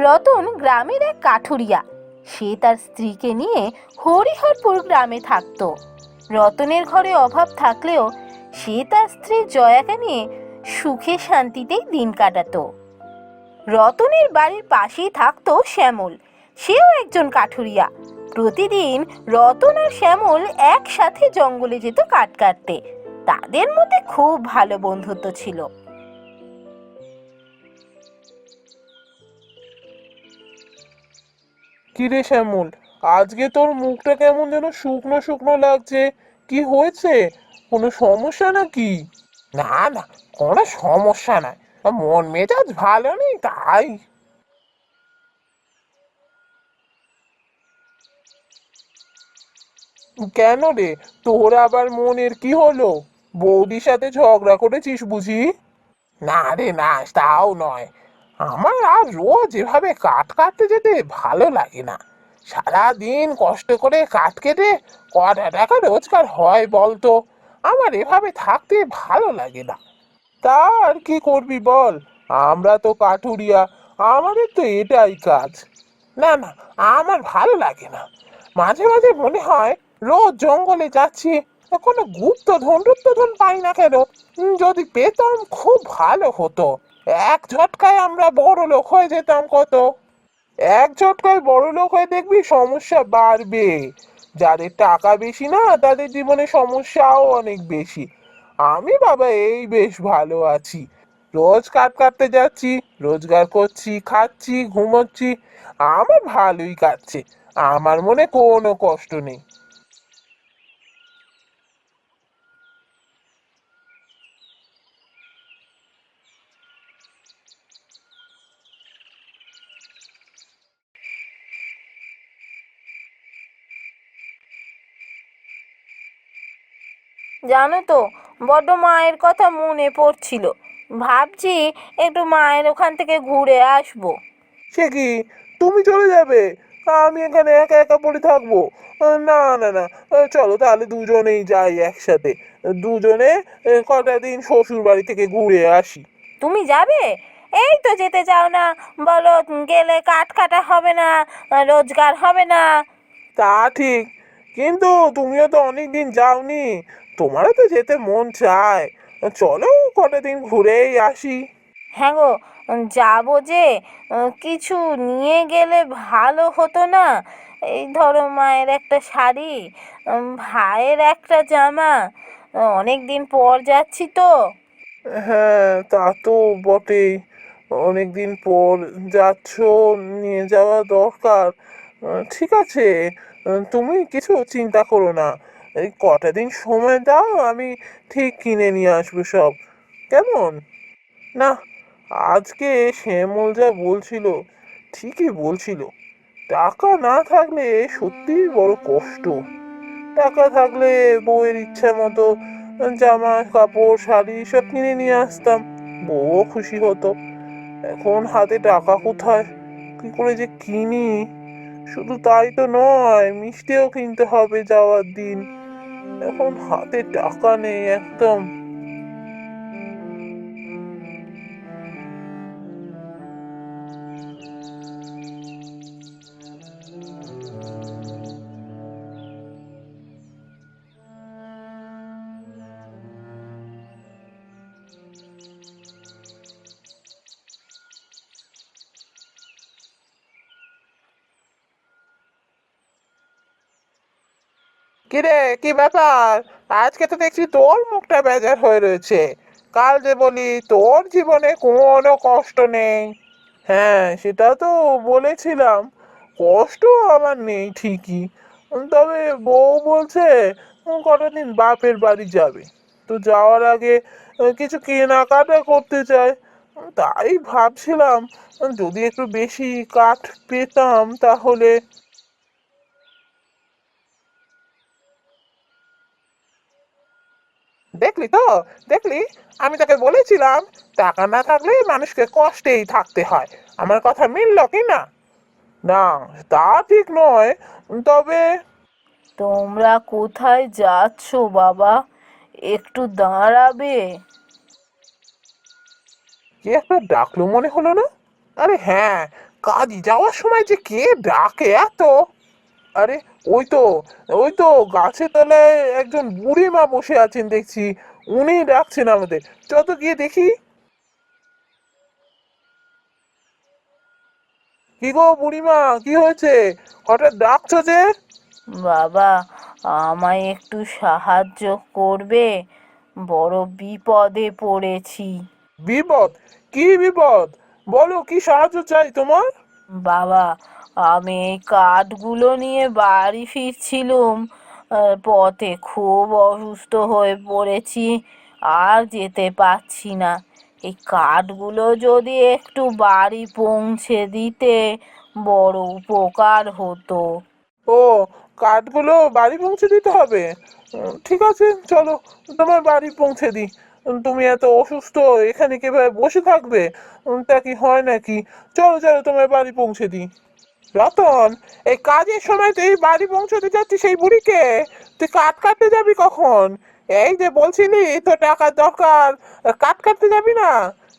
রতন গ্রামের এক কাঠুরিয়া। সে তার স্ত্রীকে নিয়ে হরিহরপুর গ্রামে থাকত। রতনের ঘরে অভাব থাকলেও সে তার স্ত্রী জয়াকে নিয়ে সুখে শান্তিতেই দিন কাটাতো। রতনের বাড়ির পাশেই থাকতো শ্যামল। সেও একজন কাঠুরিয়া। প্রতিদিন রতন আর শ্যামল একসাথে জঙ্গলে যেত কাঠ কাটতে। তাদের মধ্যে খুব ভালো বন্ধুত্ব ছিল। কিরে শ্যামল, আজকে তোর মুখটা কেমন যেন শুকনো শুকনো লাগছে। কি হয়েছে? কোনো সমস্যা নাকি? না না, কোনো সমস্যা নাই, মন মেজাজ ভালো নেই তাই। কেন রে, তোর আবার মনের কি হলো? বৌদির সাথে ঝগড়া করেছিস বুঝি? না রে না, তাও নয়। আমার আর রোজ এভাবে কাঠ কাটতে যেতে ভালো লাগে না। সারাদিন কষ্ট করে কাঠ কেটে কটা টাকা রোজগার হয় বলতো? আমার এভাবে থাকতে ভালো লাগে না। তা আর কি করবি বল, আমরা তো কাঠুরিয়া, আমাদের তো এটাই কাজ। না না, আমার ভালো লাগে না। মাঝে মাঝে মনে হয় রোজ জঙ্গলে যাচ্ছি, কোনো গুপ্তধন পাই না কেন? যদি পেতাম খুব ভালো হতো। এক ঝটকায় আমরা বড় লোক হয়ে যেতাম কত। এক ঝটকায় বড় লোক হয়ে দেখবি সমস্যা বাড়বে। যাদের টাকা বেশি না তাদের জীবনে সমস্যাও অনেক বেশি। আমি বাবা এই বেশ ভালো আছি। রোজ কাঠ কাটতে যাচ্ছি, রোজগার করছি, খাচ্ছি, ঘুমোচ্ছি। আমার ভালোই কাটছে। আমার মনে কোনো কষ্ট নেই। জানো তো, বড্ড মায়ের কথা মনে পড়ছিল। ভাবছি একটু মায়ের ওখান থেকে ঘুরে আসবো। সে কি, তুমি চলে যাবে? আমি এখানে একা একা পড়ে থাকবো? না না না, চলো তাহলে দুজনেই যাই একসাথে। দুজনে কটা দিন শ্বশুর বাড়ি থেকে ঘুরে আসি। তুমি যাবে? এই তো যেতে চাও না। বলো, গেলে কাঠ কাটা হবে না, রোজগার হবে না। তা ঠিক, কিন্তু তুমিও তো অনেকদিন যাওনি, তোমারও তো যেতে মন চায়। চলো কটা দিন ঘুরেই আসি। হ্যাঁ গো, যাবো যে, কিছু নিয়ে গেলে ভালো হতো না? এই ধরো মায়ের একটা শাড়ি, ভাইয়ের একটা জামা। অনেক দিন পর যাচ্ছি তো। হ্যাঁ তা তো বটেই, অনেকদিন পর যাচ্ছ, নিয়ে যাওয়া দরকার। ঠিক আছে, তুমি কিছু চিন্তা করো না। এই কটা দিন সময় দাও, আমি ঠিক কিনে নিয়ে আসবো সব। কেমন? না, আজকে শ্যামল যা বলছিল ঠিকই বলছিল। টাকা না থাকলে সত্যিই বড় কষ্ট। টাকা থাকলে বউয়ের ইচ্ছা মতো জামা কাপড় শাড়ি সব কিনে নিয়ে আসতাম, বউও খুশি হতো। এখন হাতে টাকা কোথায়, কি করে যে কিনি? শুধু তাই তো নয়, মিষ্টিও কিনতে হবে যাওয়ার দিন। এখন হাতে টাকা নেই একদম। কিরে, কি ব্যাপার? আজকে তো দেখছি তোর মুখটা বেজার হয়ে রয়েছে। কাল যে বলি তোর জীবনে কোনো কষ্ট নেই। হ্যাঁ সেটা তো বলেছিলাম, কষ্ট আমার নেই ঠিকই। তবে বউ বলছে কটা দিন বাপের বাড়ি যাবে। তো যাওয়ার আগে কিছু কেনাকাটা করতে চায়। তাই ভাবছিলাম যদি একটু বেশি কাঠ পেতাম তাহলে। দেখলি তো, দেখলি, আমি তোকে বলেছিলাম টাকা না থাকলে মানুষকে কষ্টেই থাকতে হয়। আমার কথা মিললো কি না? না, তা ঠিক নয়, তবে। তোমরা কোথায় যাচ্ছ বাবা? একটু দাঁড়াবে? কি একটা ডাকলো মনে হলো না? আরে হ্যাঁ, কাজে যাওয়ার সময় যে কে ডাকে এত! আরে, ওই তো, ওই তো গাছের তলায় একজন বুড়ি মা বসে আছেন দেখছি। উনি ডাকছেন আমাদের। চল তো গিয়ে দেখি। কি গো বুড়িমা, কি হয়েছে? হঠাৎ ডাকছো যে? বাবা, আমায় একটু সাহায্য করবে? বড় বিপদে পড়েছি। বিপদ? কি বিপদ? বলো, কি সাহায্য চাই তোমার? বাবা, আমি এই কাঠগুলো নিয়ে বাড়ি ফিরছিলুম, পথে খুব অসুস্থ হয়ে পড়েছি, আর যেতে পারছি না। এই কাঠগুলো যদি একটু বাড়ি পৌঁছে দিতে বড় উপকার হতো। ও, কাঠগুলো বাড়ি পৌঁছে দিতে হবে? ঠিক আছে, চলো তোমার বাড়ি পৌঁছে দিই। তুমি এত অসুস্থ, এখানে কিভাবে বসে থাকবে? তা কি হয় নাকি? চলো চলো, তোমার বাড়ি পৌঁছে দিই। রতন, এই কাজের সময় তুই বাড়ি পৌঁছতে যাচ্ছিস সেই বুড়িকে? তুই কাঠ কাটতে যাবি কখন? এই যে বলছিলি তো টাকার দরকার, কাঠ কাটতে যাবি না?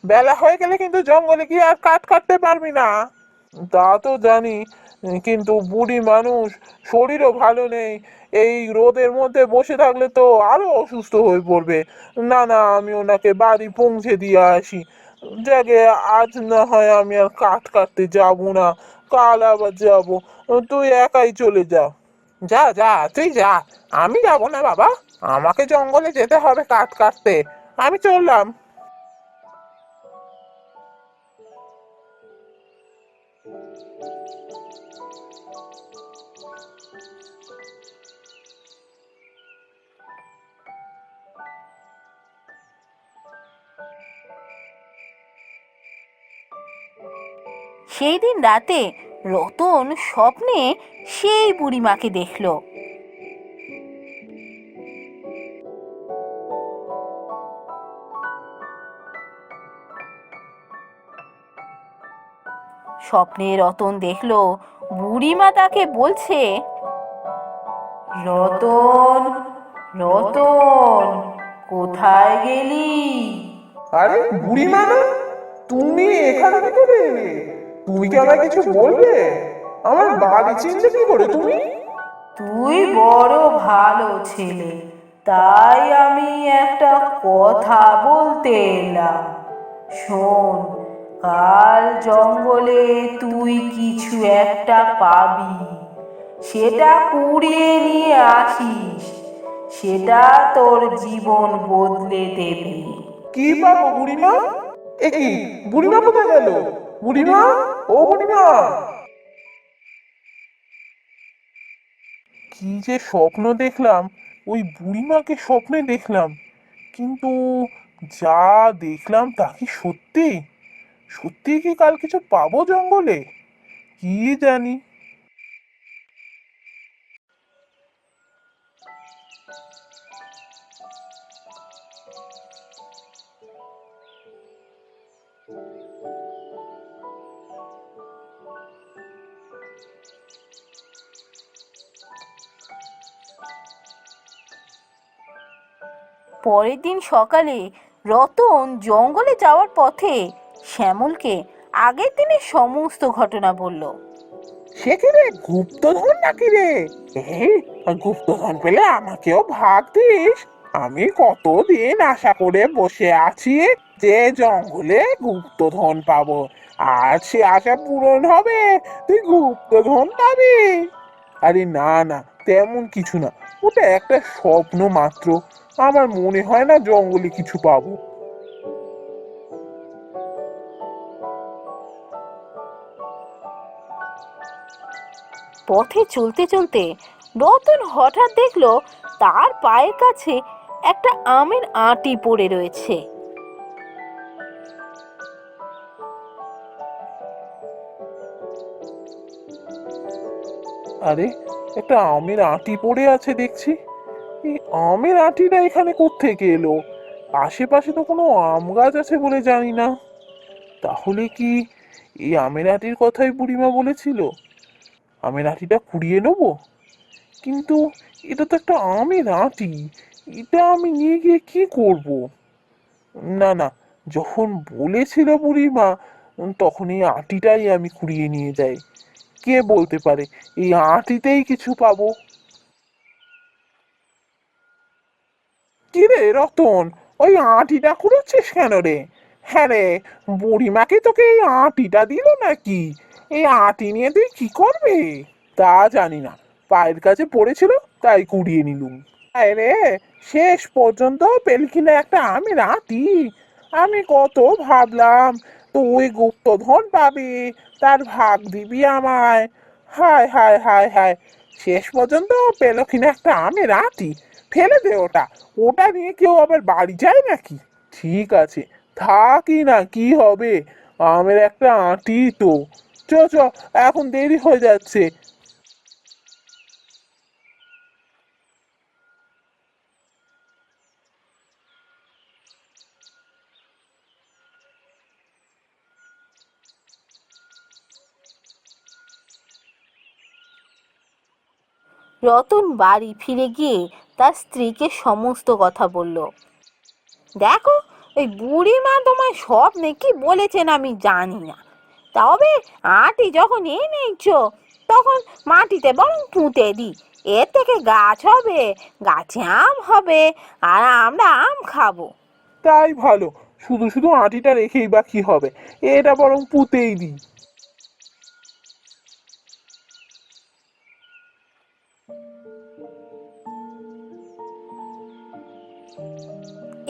বেলা হয়ে গেলে কিন্তু জঙ্গলে গিয়ে আর কাঠ কাটতে পারবি না। তা তো জানি, কিন্তু বুড়ি মানুষ, শরীরও ভালো নেই। এই রোদের মধ্যে বসে থাকলে তো আরো অসুস্থ হয়ে পড়বে। না না, আমি ওনাকে বাড়ি পৌঁছে দিয়ে আসি। যাকে, আজ না হয় আমি আর কাঠ কাটতে যাবো না, কাল আবার যাবো। তুই একাই চলে যা। যা যা, তুই যা। আমি যাবো না বাবা, আমাকে জঙ্গলে যেতে হবে কাঠ কাটতে। আমি চললাম। সেই দিন রাতে রতন স্বপ্নে সেই বুড়িমাকে দেখল। স্বপ্নে রতন দেখল বুড়িমা তাকে বলছে, রতন, রতন, কোথায় গেলি? আরে বুড়িমা না, তুমি এখানে কি করে এলে? তুমি কি আমায় কিছু বলবে? আমার বাড়ি চিনলে কি করে তুমি? তুই বড় ভালো ছেলে, তাই আমি একটা কথা বলতে এলাম। শোন, কাল জঙ্গলে তুই কিছু একটা পাবি, সেটা কুড়িয়ে নিয়ে আসিস। সেটা তোর জীবন বদলে দেবে। কি পাবো বুড়িমা? এ কি, বুড়িমা কোথায় গেল? বুড়িমা, ও বুড়িমা! কি যে স্বপ্ন দেখলাম! ওই বুড়িমাকে স্বপ্নে দেখলাম, কিন্তু যা দেখলাম তা কি সত্যি? সত্যি কি কাল কিছু পাবো জঙ্গলে? কি জানি। পরের দিন সকালে রতন জঙ্গলে যাওয়ার পথে শ্যামলকে আগের দিনের সমস্ত ঘটনা বলল। সে কি রে, গুপ্তধন নাকি রে? এই, গুপ্তধন পেলে আমাকেও ভাগ দিস। আমি কতদিন আশা করে বসে আছি যে জঙ্গলে গুপ্তধন পাবো। আজ সে আশা পূরণ হবে, তুই গুপ্তধন পাবি। আরে না না, তেমন কিছু না, ওটা একটা স্বপ্ন মাত্র। আমার মনে হয় না জঙ্গলে কিছু পাবো। পথে চলতে চলতে রতন হঠাৎ দেখলো তার পায়ের কাছে একটা আমের আঁটি পড়ে রয়েছে। আরে, একটা আমের আঁটি পড়ে আছে দেখছি। এই আমের আঁটিটা এখানে কোত্থেকে এলো? আশেপাশে তো কোনো আম গাছ আছে বলে জানি না। তাহলে কি এই আমের আঁটির কথাই বুড়িমা বলেছিল? আমের আঁটিটা কুড়িয়ে নেবো, কিন্তু এটা তো একটা আমের আঁটি। এটা আমি নিয়ে গিয়ে কি করব? না না, যখন বলেছিল বুড়িমা তখন এই আটিটাই আমি কুড়িয়ে নিয়ে যাই। কে বলতে পারে এই আটিতেই কিছু পাবো। কি রে রতন, ওই আটিটা কুড়োচ্ছিস কেন রে? হ্যাঁ রে, বুড়িমাকে তোকে এই আটিটা দিল নাকি? এই আটি নিয়ে তুই কি করবে? তা জানি না, পায়ের কাছে পড়েছিল তাই কুড়িয়ে নিলুম। আয় রে, শেষ পর্যন্ত পেল কিনা একটা আমের আটি। আমি কত ভাবলাম তুই গুপ্তধন পাবি, তার ভাগ দিবি আমায়। হায় হায় হায় হায়, শেষ পর্যন্ত পেল কিনা একটা আমের আটি। ফেলে দে ওটা, ওটা নিয়ে কেউ আবার বাড়ি যায় নাকি? ঠিক আছে, থাকি না, কি হবে, আমের একটা আটি তো। চ চ, এখন দেরি হয়ে যাচ্ছে। রতন বাড়ি ফিরে গিয়ে তার স্ত্রীকে সমস্ত কথা বলল। দেখো, ওই বুড়িমা তোমায় স্বপ্নে কি বলেছেন আমি জানি না, তবে আটি যখন এনেছো তখন মাটিতে বরং পুঁতে দিই। এর থেকে গাছ হবে, গাছে আম হবে, আর আমরা আম খাবো। তাই ভালো, শুধু শুধু আটিটা রেখেই বা কি হবে, এটা বরং পুঁতেই দিই।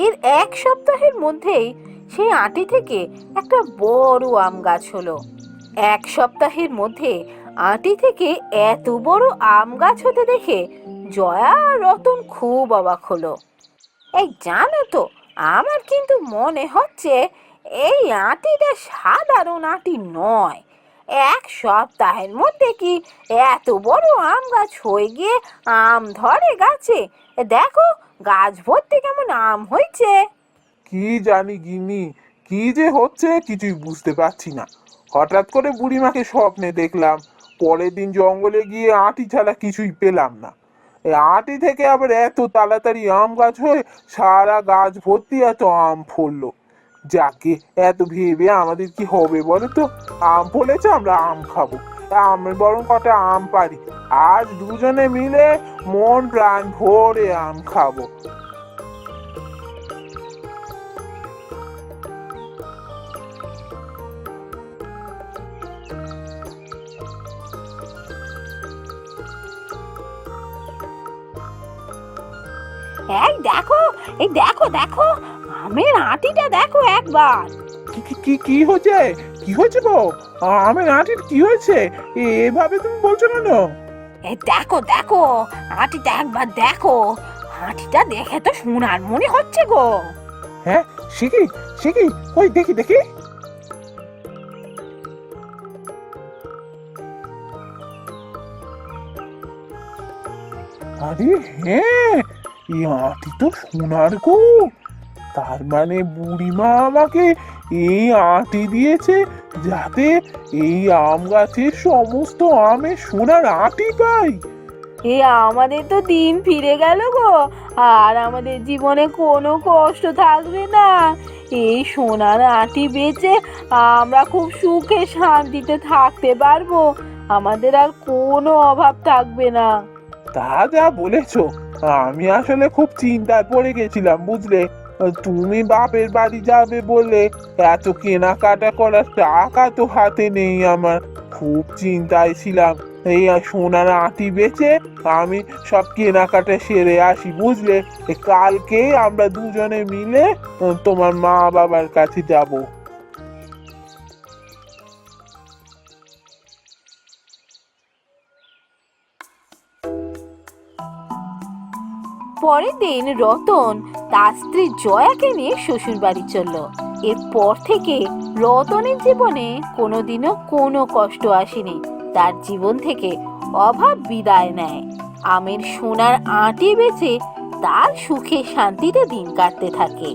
এর এক সপ্তাহের মধ্যেই সেই আটি থেকে একটা বড় আম গাছ হলো। এক সপ্তাহের মধ্যে আটি থেকে এত বড় আম গাছ হতে দেখে জয়া আর রতন খুব অবাক হলো। এই জানো তো, আমার কিন্তু মনে হচ্ছে এই আটিটা সাধারণ আটি নয়। এক সপ্তাহের মধ্যে কি এত বড় আম গাছ হয়ে গিয়ে আম ধরে গাছে? দেখো, গাছ ভর্তি কেমন আম হয়েছে। কি জানি গিন্নি, কি যে হচ্ছে কিছুই বুঝতে পারছি না। হঠাৎ করে বুড়িমাকে স্বপ্নে দেখলাম, পরের দিন জঙ্গলে গিয়ে আটি ছাড়া কিছুই পেলাম না। এই আটি থেকে আবার এত তাড়াতাড়ি আম গাছ হয়ে সারা গাছ ভর্তি এত আম ফললো। যাকে, এত ভেবে আমাদের কি হবে বলো তো? আম ফলেছে, আমরা আম খাবো। আমি বরং কটা আম পারি, আজ দুজনে মিলে মন প্রাণ ভরে আম খাবো। এই দেখো, এই দেখো দেখো, আমের আটিটা দেখো একবার। কি কি কি কি হয়েছে? কি হয়েছে গো? আমার আঁটির কি হয়েছে? এভাবে তুমি বলছো কেন? এই দেখো দেখো, আটিটা একবার দেখো। আটিটা দেখে তো সোনার মনে হচ্ছে গো। হ্যাঁ, শিখি শিখি, ওই দেখি দেখি। আরে হ্যাঁ, এই আঁটি তো সোনার গো। তার মানে বুড়িমা আমাকে এই আঁটি দিয়েছে যাতে এই আম গাছের সমস্ত আমে সোনার আঁটি পাই। এ আমাদের তো দিন ফিরে গেল গো, আর আমাদের জীবনে কোনো কষ্ট থাকবে না। এই সোনার আটি বেচে আমরা খুব সুখে শান্তিতে থাকতে পারবো, আমাদের আর কোনো অভাব থাকবে না। তা যা বলেছো, আমি আসলে খুব চিন্তায় পড়ে গেছিলাম বুঝলে। তুমি বাপের বাড়ি যাবে বলে এত কেনাকাটা করার টাকা তো হাতে নেই আমার। খুব চিন্তায় ছিলাম, এই সোনার আঁটি বেচে আমি সব কেনাকাটা সেরে আসি বুঝলে। কালকেই আমরা দুজনে মিলে তোমার মা বাবার কাছে যাব। পরের দিন রতন তার স্ত্রী জয়াকে নিয়ে শ্বশুর বাড়ি চলল। এরপর থেকে রতনের জীবনে কোনোদিনও কোনো কষ্ট আসেনি। তার জীবন থেকে অভাব বিদায় নেয়। আমের সোনার আঁটি বেচে তার সুখে শান্তিতে দিন কাটতে থাকে।